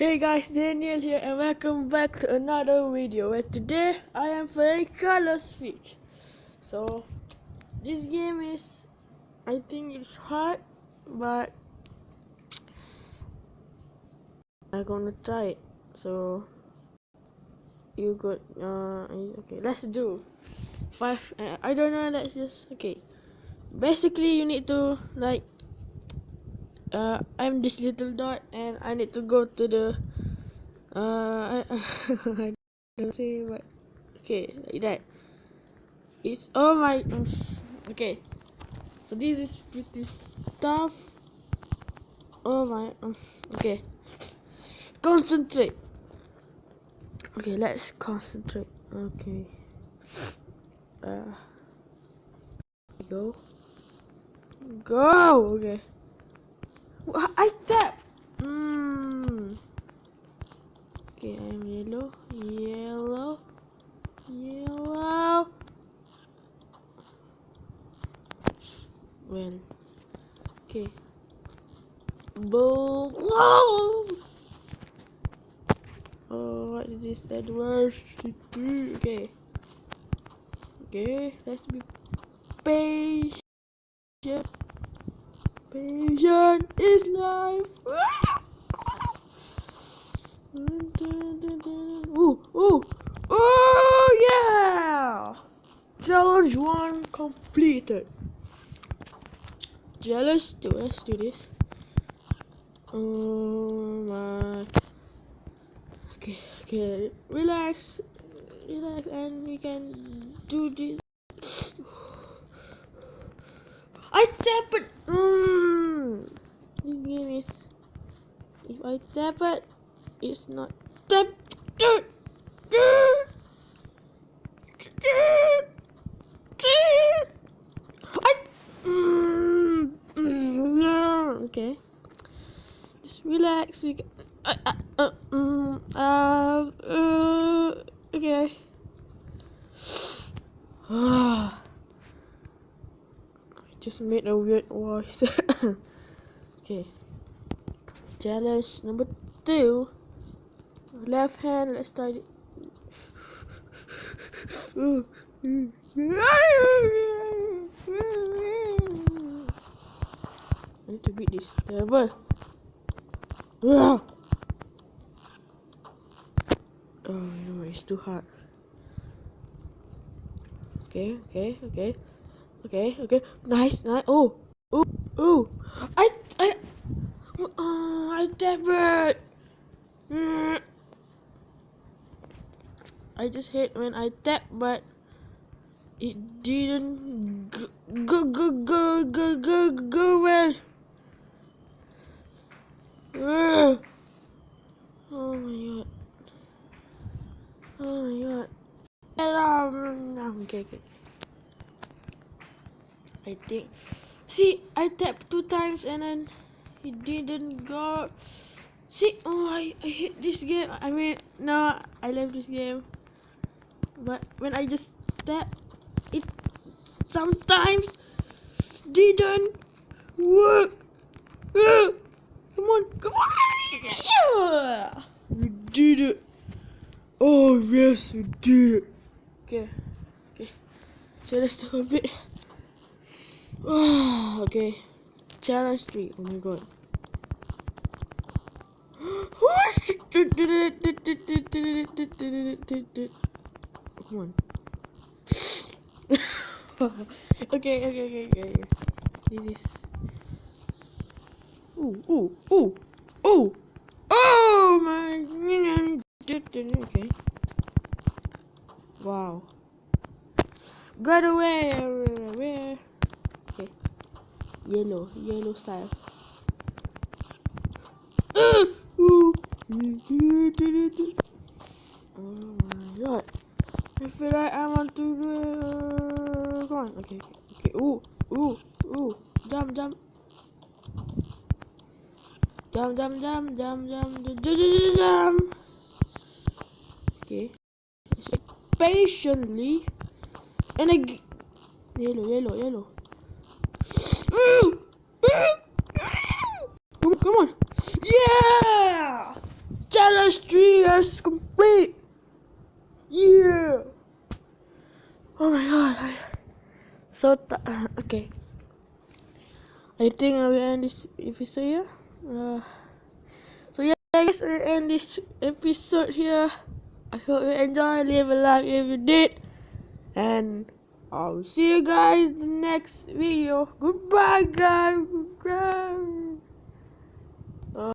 Hey guys, Daniel here and welcome back to another video where today I am playing Color Switch. So this game is, I think it's hard, but I'm gonna try it. So you got okay, let's do 5. I don't know, let's just okay. Basically you need to like I'm this little dot and I need to go to the I don't say, but okay, like that. It's oh my okay. So this is pretty tough. Oh my okay. Concentrate. Okay, let's concentrate. Okay. Go. Go. Okay. I tap. Okay, I'm yellow. Yellow. Yellow. Well. Okay. Blue. Oh, what is this, Edward? Okay. Okay, let's be patient. Patient is life. Ooh. Oh, yeah! Challenge 1 completed. Let's do this. Oh my. Okay. Relax, and we can do this. I tap it. This game is. If I tap it, it's not tap. Okay. Just relax. We can, okay. I just made a weird voice. Okay. Challenge number 2. Left hand. Let's try it. I need to beat this level. Oh no, it's too hard. Okay. Nice. Oh. I tap it. I just hate when I tap, but it didn't go well. Oh my god. Okay. I think. See, I tapped 2 times and then it didn't go. See, I hate this game. I mean, no, I love this game. But when I just tap, it sometimes didn't work. Come on. Yeah. We did it. Oh yes, we did it. Okay. Challenge to complete. Okay. Challenge 3. Oh my god. Come on. Okay. This is. Oh my. Okay. Wow. Got away. Where? Okay. Yellow style. Oh my god. I feel like I want to come on. Okay. Ooh. Jump. Okay. Patiently. And yellow. Come on. Yeah! Challenge 3 is complete. Yeah. Oh my god. Okay. I think I will end this episode here. So yeah, guys, I end this episode here. I hope you enjoy. Leave a like if you did, and I'll see you guys in the next video. Goodbye, guys. Goodbye.